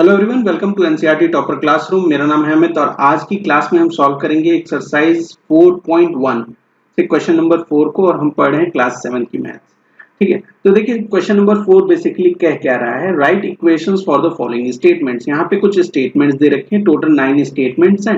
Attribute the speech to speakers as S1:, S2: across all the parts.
S1: Hello everyone, welcome to NCERT topper classroom. मेरा नाम है अमित और आज की क्लास में हम सॉल्व करेंगे एक्सरसाइज 4.1 से क्वेश्चन नंबर 4 को, और हम पढ़ रहे हैं क्लास 7 की मैथ्स। ठीक है, तो देखिए क्वेश्चन नंबर 4 बेसिकली कह क्या रहा है, right equations for the following statements. यहाँ पे कुछ स्टेटमेंट्स दे रखे हैं, टोटल 9 स्टेटमेंट्स हैं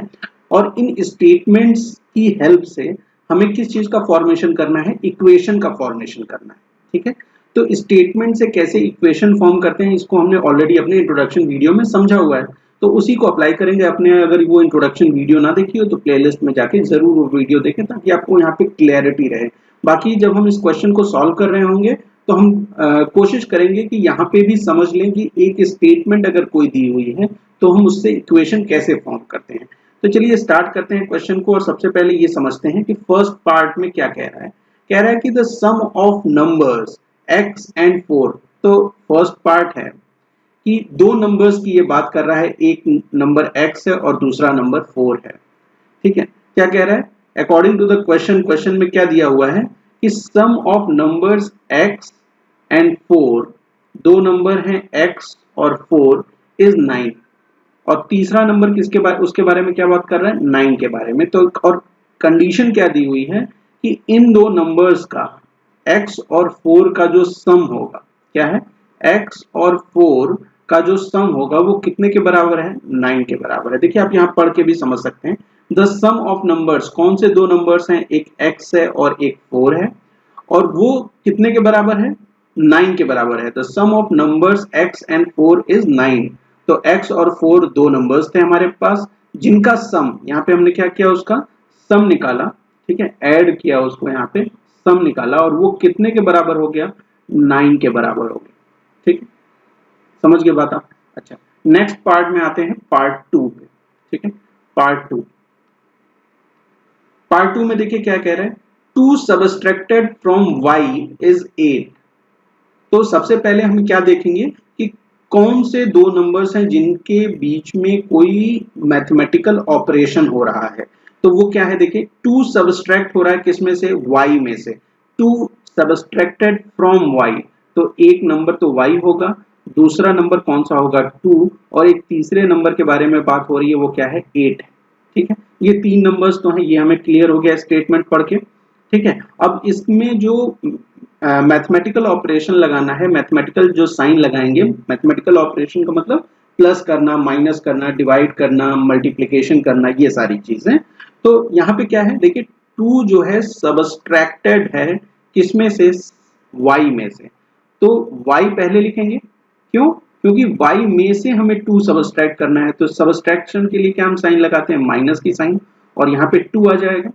S1: और इन स्टेटमेंट्स की हेल्प से हमें किस चीज का फॉर्मेशन करना है, इक्वेशन का फॉर्मेशन करना है। ठीक है, तो स्टेटमेंट से कैसे इक्वेशन फॉर्म करते हैं इसको हमने ऑलरेडी अपने इंट्रोडक्शन वीडियो में समझा हुआ है, तो उसी को अप्लाई करेंगे अपने। अगर वो इंट्रोडक्शन वीडियो ना देखी हो तो प्लेलिस्ट में जाके जरूर वो वीडियो देखें ताकि आपको यहाँ पे क्लैरिटी रहे। बाकी जब हम इस क्वेश्चन को सॉल्व कर रहे होंगे तो हम कोशिश करेंगे कि यहाँ पे भी समझ लें कि एक स्टेटमेंट अगर कोई दी हुई है तो हम उससे इक्वेशन कैसे फॉर्म करते हैं। तो चलिए स्टार्ट करते हैं क्वेश्चन को, और सबसे पहले ये समझते हैं कि फर्स्ट पार्ट में क्या कह रहा है। कह रहा है कि the sum of numbers x and 4। तो फर्स्ट पार्ट है कि दो नंबर्स की ये बात कर रहा है, एक नंबर x है और दूसरा नंबर 4 है। ठीक है, क्या कह रहा है, अकॉर्डिंग टू द क्वेश्चन में क्या दिया हुआ है कि सम ऑफ नंबर्स x एंड 4, दो नंबर हैं x और 4 इज 9। और तीसरा नंबर किसके बारे, उसके बारे में क्या बात कर रहा है, 9 के बारे में। तो और कंडीशन क्या दी हुई है कि इन दो नंबर्स का x और 4 का जो सम होगा, क्या है, x और 4 का जो सम होगा वो कितने के बराबर है, 9 के बराबर है। देखिए आप यहाँ पढ़ के भी समझ सकते हैं। द सम ऑफ नंबर्स, कौन से दो नंबर्स हैं, एक x है और एक 4 है, और वो कितने के बराबर है, 9 के बराबर है। The sum of numbers x and 4 is 9। तो x और 4 दो नंबर्स थे हमारे पास जिनका सम, यहाँ पे हमने क्या किया, उसका सम निकाला। ठीक है, ऐड किया उसको, यहाँ पे सम निकाला और वो कितने के बराबर हो गया, 9 के बराबर हो गया। ठीक है, समझ गए बात आप। अच्छा, नेक्स्ट पार्ट में आते हैं, पार्ट 2 पे। ठीक है, पार्ट 2 में देखिए क्या कह रहा है, 2 सबट्रैक्टेड फ्रॉम y इज 8। तो सबसे पहले हम क्या देखेंगे कि कौन से दो नंबर्स हैं जिनके बीच में कोई मैथमेटिकल ऑपरेशन हो रहा है। तो वो क्या है, देखिए 2 सबट्रैक्ट हो रहा है किसमें से, y में से। 2 सबट्रैक्टेड फ्रॉम y, तो एक नंबर तो y होगा, दूसरा नंबर कौन सा होगा, 2, और एक तीसरे नंबर के बारे में बात हो रही है, वो क्या है, 8 है। ठीक है, ये तीन नंबर्स तो हैं, ये हमें क्लियर हो गया स्टेटमेंट पढ़ के। ठीक है, अब इसमें जो मैथमेटिकल ऑपरेशन लगाना है, मैथमेटिकल जो साइन लगाएंगे, मैथमेटिकल ऑपरेशन का मतलब प्लस करना, माइनस करना, डिवाइड करना, मल्टीप्लिकेशन करना, ये सारी चीजें। तो यहाँ पे क्या है, देखिए 2 जो है सबट्रैक्टेड है किसमें से, y में से। तो y पहले लिखेंगे, क्यों, क्योंकि y में से हमें 2 सबट्रैक्ट करना है। तो सबट्रैक्शन के लिए क्या हम साइन लगाते हैं, माइनस की साइन, और यहाँ पे 2 आ जाएगा,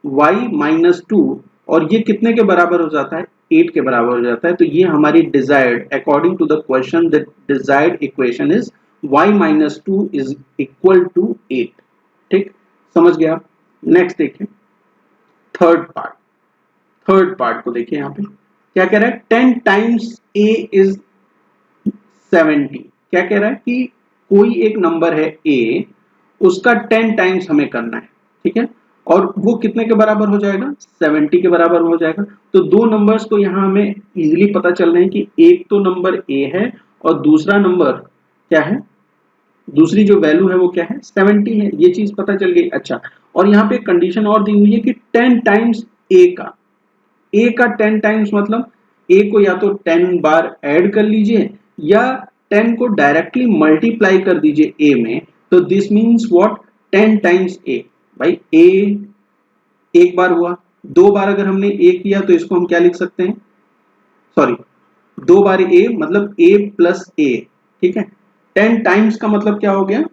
S1: y माइनस 2, और ये कितने के बराबर हो जाता है, 8 के बराबर हो जाता है। तो ये हमारी desired, according to the question the desired equation is y minus 2 is equal to 8। ठीक, समझ गया आप। नेक्स्ट देखिए थर्ड पार्ट को देखिए, यहाँ पे क्या कह रहा है, 10 टाइम्स a इज 70। क्या कह रहा है कि कोई एक नंबर है a, उसका 10 टाइम्स हमें करना है। ठीक है, और वो कितने के बराबर हो जाएगा, 70 के बराबर हो जाएगा। तो दो नंबर्स को यहाँ हमें इजीली पता चल रहे हैं कि एक तो नंबर a है और दूसरा नंबर क्या है, दूसरी जो वैल्यू है वो क्या है, 70 है। ये चीज पता चल गई। अच्छा, और यहाँ पे कंडीशन और दी हुई है कि 10 टाइम्स a का 10 टाइम्स मतलब a को या तो 10 बार ऐड कर लीजिए या 10 को डायरेक्टली मल्टीप्लाई कर दीजिए a में। तो this means what, 10 times a। भाई a एक बार हुआ, दो बार अगर हमने a किया तो इसको हम क्या लिख सकते हैं, सॉरी, दो बार a मतलब a प्लस a। ठीक है, 10 टाइम्स का मतलब क्या हो गया,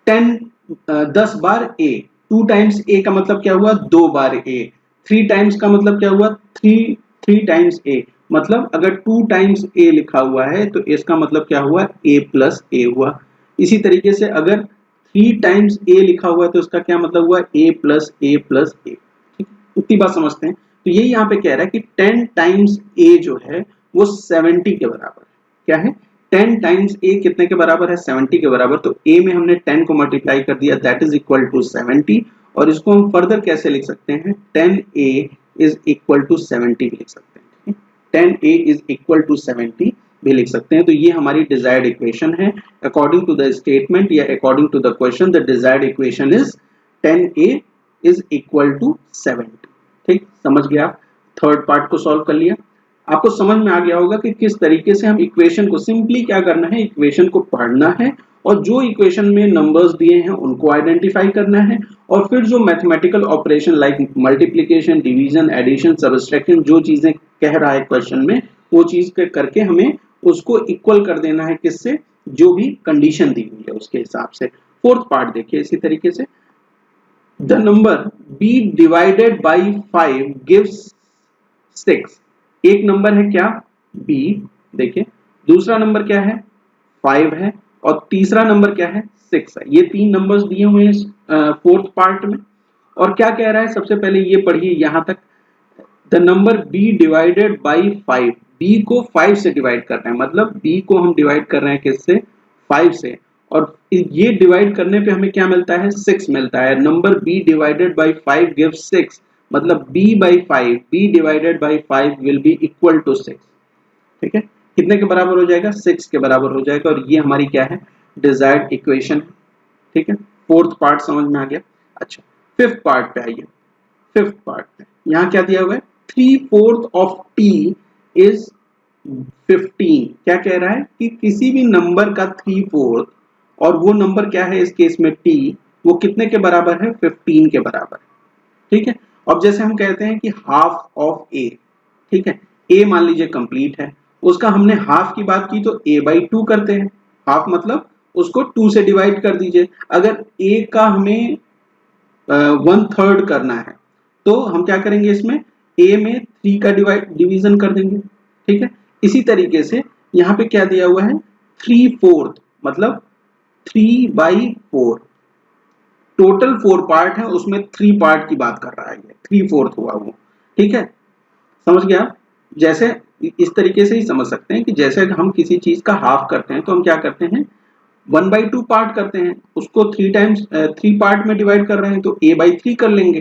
S1: 10 बार a। 2 टाइम्स a का मतलब क्या हुआ, 2 बार a। 3 टाइम्स का मतलब क्या हुआ, 3 टाइम्स a। मतलब अगर 2 टाइम्स a लिखा हुआ है तो इसका मतलब क्या हुआ, a प्लस a हुआ। इसी तरीके से अगर 3 टाइम्स a लिखा हुआ है तो इसका क्या मतलब हुआ, a plus a plus a। ठीक, उतनी बात समझते हैं। तो ये यहाँ पे कह रहा है कि 10 टाइम्स a जो है वो 70 के बराबर है। क्या है, 10 टाइम्स a कितने के बराबर है, 70 के बराबर। तो a में हमने 10 को मल्टीप्लाई कर दिया, दैट इज इक्वल टू 70। और इसको हम फर्दर कैसे लिख सकते हैं, 10a इज इक्वल टू 70 लिख सकते हैं। 10a इज इक्वल टू 70, भी लिख सकते हैं। तो ये हमारी डिजायर्ड इक्वेशन है अकॉर्डिंग टू द स्टेटमेंट या according to the question. The desired equation is 10a is equal to 70। ठीक, समझ गया आप? थर्ड पार्ट को सॉल्व कर लिया। आपको समझ में आ गया होगा कि किस तरीके से हम इक्वेशन को सिंपली क्या करना है, इक्वेशन को पढ़ना है और जो इक्वेशन में नंबर्स दिए हैं उनको आइडेंटिफाई करना है और फिर जो mathematical operation like multiplication, division, addition, subtraction जो चीजें कह रहा है क्वेश्चन में वो चीज करके हमें उसको इक्वल कर देना है किससे, जो भी कंडीशन दी हुई है उसके हिसाब से। फोर्थ पार्ट देखिए इसी तरीके से, the number b divided by 5 gives 6। एक नंबर है क्या b, देखिए दूसरा नंबर क्या है 5 है और तीसरा नंबर क्या है 6 है। ये तीन नंबर्स दिए हुए हैं फोर्थ पार्ट में। और क्या कह रहा है, सबसे पहले ये पढ़िए यहां तक, the number b divided by 5, b को 5 से डिवाइड कर रहे हैं, मतलब b को हम डिवाइड कर रहे हैं किससे, 5 से, और ये डिवाइड करने पे हमें क्या मिलता है, 6 मिलता है। Number b divided by 5 gives 6, मतलब b by 5, b divided by 5 will be equal to 6। ठीक है, कितने के बराबर हो जाएगा, 6 के बराबर हो जाएगा और ये हमारी क्या है, डिजायर्ड इक्वेशन। ठीक है, फोर्थ पार्ट समझ में आ गया। अच्छा, फिफ्थ पार्ट पे आइए। फिफ्थ पार्ट पे यहाँ क्या दिया हुआ है, 3/4 ऑफ t इज 15। क्या कह रहा है कि किसी भी नंबर का 3/4 और वो नंबर क्या है इस केस में t, वो कितने के बराबर है, 15 के बराबर। ठीक है, अब जैसे हम कहते हैं कि हाफ ऑफ a, ठीक है, a मान लीजिए कंप्लीट है, उसका हमने हाफ की बात की तो a बाई 2 करते हैं। हाफ मतलब उसको 2 से डिवाइड कर दीजिए। अगर a का हमें 1/3 करना है तो हम क्या करेंगे, इसमें a में 3 का डिवीजन कर देंगे। ठीक है, इसी तरीके से यहाँ पे क्या दिया हुआ है, 3/4 मतलब 3/4। टोटल 4 पार्ट है, उसमें 3 पार्ट की बात कर रहा है, 3/4 हुआ वो। ठीक है, समझ गया आप? जैसे इस तरीके से ही समझ सकते हैं कि जैसे हम किसी चीज का हाफ करते हैं तो हम क्या करते हैं, 1/2 पार्ट करते हैं, उसको 3 पार्ट में डिवाइड कर रहे हैं तो a/3 कर लेंगे।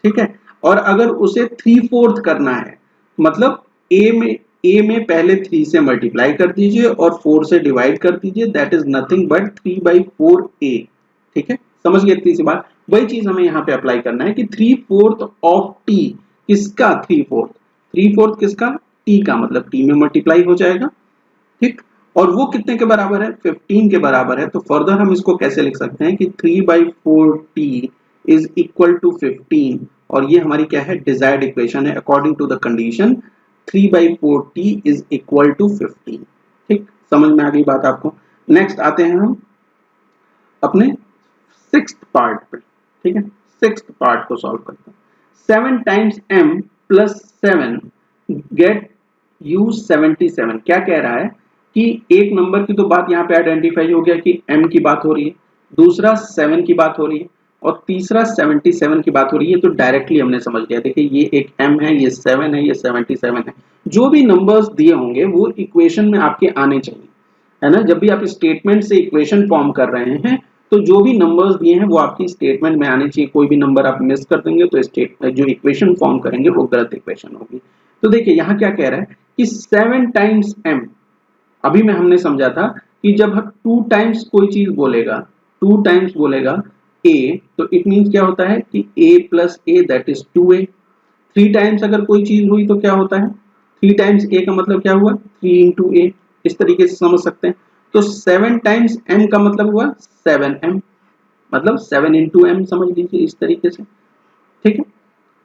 S1: ठीक है, और अगर उसे 3/4 करना है मतलब a में पहले 3 से मल्टीप्लाई कर दीजिए और 4 से डिवाइड कर दीजिए, that is nothing but 3/4a। ठीक है, समझ गए इतनी सी बात। वही चीज हमें यहाँ पे अप्लाई करना है कि 3/4 ऑफ t, किसका 3/4 किसका, t का, मतलब t में मल्टीप्लाई हो जाएगा। ठीक, और वो कितने के बराबर है, 15 के बराबर है। तो फर्दर हम इसको कैसे लिख सकते हैं कि 3/4t इज इक्वल टू 15, और ये हमारी क्या है, डिजायर्ड इक्वेशन है according to the condition 3/4t is equal to 15। ठीक, समझ में आ गई बात आपको। नेक्स्ट आते हैं हम अपने सिक्स्थ पार्ट पे। ठीक है, सिक्स्थ पार्ट को सॉल्व करते हैं। 7 times m plus 7 get you 77। क्या कह रहा है कि एक नंबर की तो बात यहाँ पे आइडेंटिफाई हो गया कि m की बात हो रही है, दूसरा 7 की बात हो रही है और तीसरा 77 की बात हो रही है। तो डायरेक्टली हमने समझ लिया, देखिए ये एक m है, ये 7 है, ये 77 है। जो भी नंबर्स दिए होंगे वो इक्वेशन में आपके आने चाहिए, है ना। जब भी आप स्टेटमेंट से इक्वेशन फॉर्म कर रहे हैं तो जो भी नंबर्स दिए हैं वो आपकी स्टेटमेंट में आने चाहिए। कोई भी नंबर आप मिस कर देंगे तो जो इक्वेशन फॉर्म करेंगे वो गलत इक्वेशन होगी। तो देखिए यहाँ क्या कह रहा है कि 7 टाइम्स m, अभी में हमने समझा था कि जब हम 2 टाइम्स कोई चीज बोलेगा, 2 टाइम्स बोलेगा a, तो इट मीन्स क्या होता है कि a plus a that is 2a। 3 times अगर कोई चीज हुई तो क्या होता है, 3 टाइम्स a का मतलब क्या हुआ, 3 इंटू a। इस तरीके से समझ सकते हैं। तो 7 टाइम्स m का मतलब हुआ 7m, मतलब 7 इंटू m समझ लीजिए इस तरीके से। ठीक है,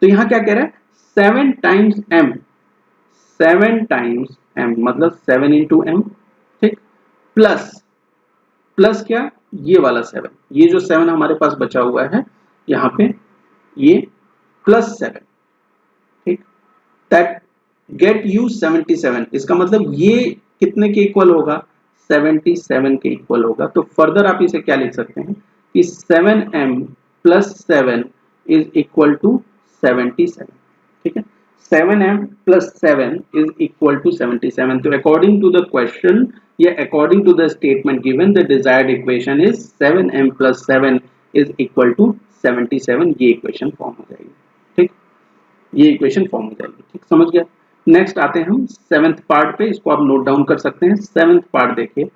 S1: तो यहाँ क्या कह रहा है, 7 टाइम्स m, 7 टाइम्स m मतलब 7 इंटू m। ठीक, प्लस क्या, ये वाला 7, ये जो 7 हमारे पास बचा हुआ है यहाँ पे, ये प्लस 7। ठीक, दैट गेट यू 77। इसका मतलब ये कितने के इक्वल होगा, 77 के इक्वल होगा। तो फर्दर आप इसे क्या लिख सकते हैं कि 7m plus 7 is equal to 77। ठीक है, 7m plus 7 is equal to 77। तो अकॉर्डिंग टू द क्वेश्चन या according to the statement given, the desired equation is 7m plus 7 is equal to 77। ये इक्वेशन फॉर्म हो जाएगी। ठीक, ये इक्वेशन फॉर्म हो जाएगी। ठीक, समझ गया। नेक्स्ट आते हैं हम 7th पार्ट पे, इसको आप नोट डाउन कर सकते हैं। 7th पार्ट देखिए,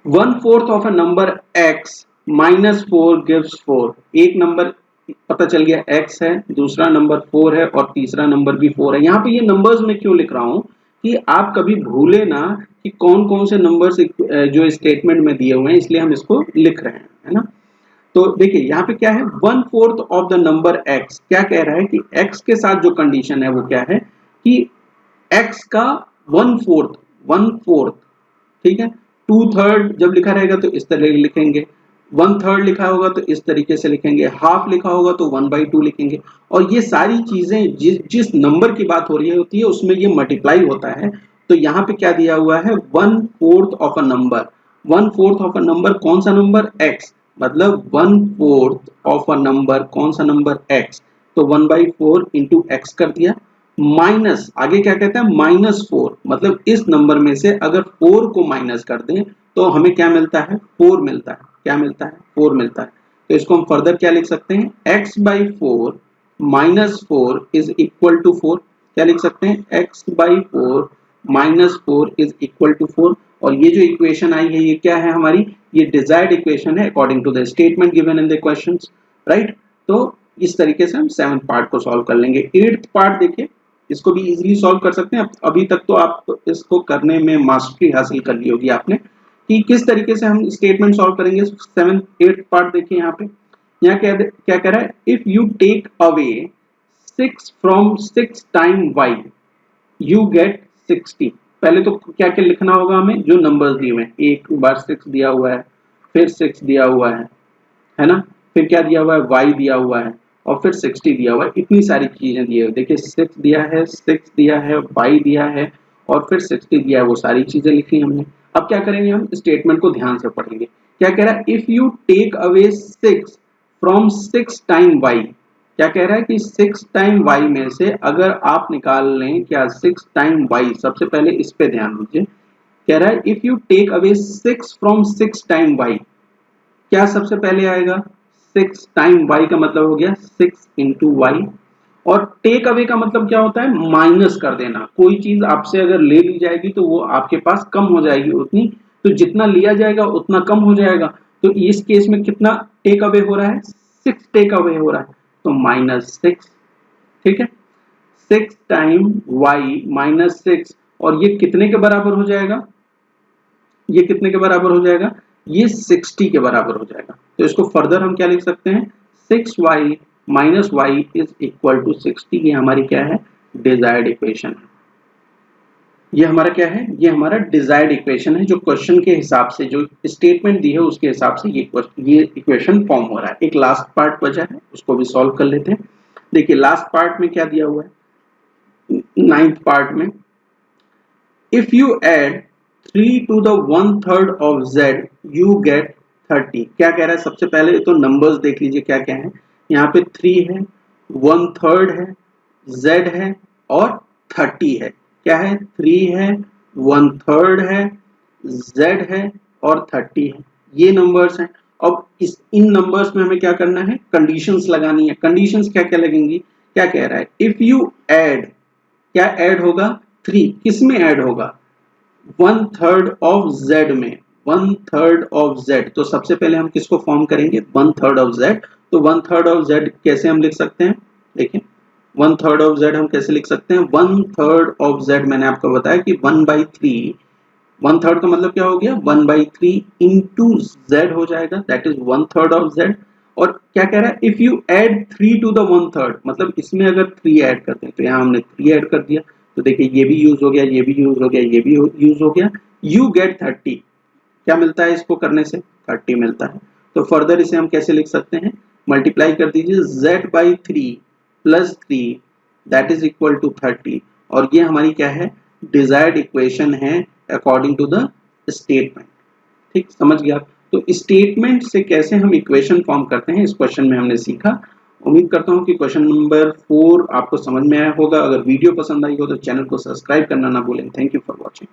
S1: 1/4 of a number x -4 gives 4। एक नंबर पता चल गया x है, दूसरा नंबर 4 है और तीसरा नंबर भी 4 है। यहाँ पे ये नंबर्स में क्यों लिख रहा हूँ कि आप कभी भूले ना कि कौन कौन से नंबर्स जो स्टेटमेंट में दिए हुए हैं, इसलिए हम इसको लिख रहे हैं, है ना। तो देखिए यहाँ पे क्या है, 1/4 ऑफ द नंबर x, क्या कह रहा है कि x के साथ जो कंडीशन है वो क्या है कि x का 1/4, ठीक है। 2/3 जब लिखा रहेगा तो इस तरह लिखेंगे, 1/3 लिखा होगा तो इस तरीके से लिखेंगे, हाफ लिखा होगा तो 1/2 लिखेंगे। और ये सारी चीजें जिस नंबर की बात हो रही होती है उसमें ये मल्टीप्लाई होता है। तो यहाँ पे क्या दिया हुआ है, 1/4 of a number. 1/4 of a number कौन सा नंबर, x, मतलब 1/4 ऑफ अ नंबर कौन सा नंबर, x। तो 1/4 इंटू एक्स कर दिया, माइनस आगे क्या कहता है, -4, मतलब इस नंबर में से अगर 4 को माइनस कर दें तो हमें क्या मिलता है, 4 मिलता है। क्या मिलता है, 4 मिलता है। तो इसको हम फर्दर क्या लिख सकते हैं, x/4 -4 इज इक्वल टू 4। क्या लिख सकते हैं, x/4 -4 इज इक्वल टू 4। और ये जो इक्वेशन आई है ये क्या है हमारी, ये डिजायर्ड इक्वेशन है according to the statement given in the questions, right. तो इस तरीके से हम 7th पार्ट को सॉल्व कर लेंगे। 8th पार्ट देखिए, इसको भी इजीली सॉल्व कर सकते हैं। अभी तक तो आप इसको करने में मास्टरी हासिल कर ली होगी आपने कि किस तरीके से हम स्टेटमेंट सॉल्व करेंगे। 8th पार्ट देखिए, यहाँ पे यहाँ क्या कह रहा है, if you take away 6 from 6 time y you get 60। पहले तो क्या क्या लिखना होगा हमें, जो नंबर्स दिए हुए हैं, एक बार 6 दिया हुआ है, फिर 6 दिया हुआ है ना, फिर क्या दिया हुआ है, y दिया हुआ है और फिर 60 दिया हुआ है। इतनी सारी चीजें दी है, देखिए 6 दिया है, 6 दिया है, y दिया है और फिर 60 दिया है, वो सारी चीजें लिखी हमने। अब क्या करेंगे, हम स्टेटमेंट को ध्यान से पढ़ेंगे। क्या कह रहा है, if you take away 6 from 6 time y, क्या कह रहा है कि 6 टाइम y में से अगर आप निकाल लें क्या 6 टाइम y, सबसे पहले इस पे ध्यान दीजिए। कह रहा है if you take away 6 from 6 time y, क्या सबसे पहले आएगा, 6 टाइम y का मतलब हो गया 6 इंटू वाई। और टेक अवे का मतलब क्या होता है, माइनस कर देना। कोई चीज आपसे अगर ले ली जाएगी तो वो आपके पास कम हो जाएगी उतनी, तो जितना लिया जाएगा उतना कम हो जाएगा। तो इस केस में कितना टेक अवे हो रहा है, 6 टेक अवे हो रहा है, तो -6, ठीक है। 6 टाइम y -6, और ये कितने के बराबर हो जाएगा, ये कितने के बराबर हो जाएगा, ये 60 के बराबर हो जाएगा। तो इसको फर्दर हम क्या लिख सकते हैं, 6y minus Y is equal to 60। ये हमारी क्या है, डिजायर्ड इक्वेशन है। ये हमारा क्या है, ये हमारा डिजायर्ड इक्वेशन है, जो क्वेश्चन के हिसाब से, जो स्टेटमेंट दी है उसके हिसाब से ये इक्वेशन फॉर्म हो रहा है। एक लास्ट पार्ट बचा है, उसको भी सॉल्व कर लेते हैं। देखिए लास्ट पार्ट में क्या दिया हुआ है, 9th पार्ट में, if you add 3 to the 1/3 of z you get 30। क्या कह रहा है, सबसे पहले तो नंबर्स देख लीजिए क्या क्या है। यहाँ पे 3 है, 1/3 है, z है और 30 है। क्या है, 3 है, 1/3 है, z है और 30 है। ये नंबर्स हैं। अब इन नंबर्स में हमें क्या करना है, कंडीशंस लगानी है। कंडीशंस क्या क्या लगेंगी, क्या कह रहा है, इफ यू ऐड, क्या ऐड होगा, 3 किस में ऐड होगा, 1/3 ऑफ z में, 1/3 ऑफ z। तो सबसे पहले हम किसको फॉर्म करेंगे, 1/3 ऑफ z। तो 1/3 ऑफ z कैसे हम लिख सकते हैं, देखिए 1/3 ऑफ z हम कैसे लिख सकते हैं, 1/3 ऑफ z मैंने आपको बताया कि 1/3, 1/3 का मतलब क्या हो गया, 1/3 इंटू z हो जाएगा, दैट इज 1/3 ऑफ z। और क्या कह रहा है, if you add 3 to the 1/3, मतलब इसमें अगर 3 ऐड करते हैं, तो यहाँ हमने 3 ऐड कर दिया, तो देखिए ये भी यूज हो गया, ये भी यूज हो गया, ये भी यूज हो गया, यू गेट 30। क्या मिलता है इसको करने से, 30 मिलता है। तो फर्दर इसे हम कैसे लिख सकते हैं, मल्टीप्लाई कर दीजिए, z/3 plus 3 that is equal to 30। और ये हमारी क्या है, डिजायर्ड इक्वेशन है अकॉर्डिंग टू द स्टेटमेंट। ठीक, समझ गया। तो स्टेटमेंट से कैसे हम इक्वेशन फॉर्म करते हैं, इस क्वेश्चन में हमने सीखा। उम्मीद करता हूं कि क्वेश्चन नंबर 4 आपको समझ में आया होगा। अगर वीडियो पसंद आई हो तो चैनल को सब्सक्राइब करना ना भूलें। Thank you for watching.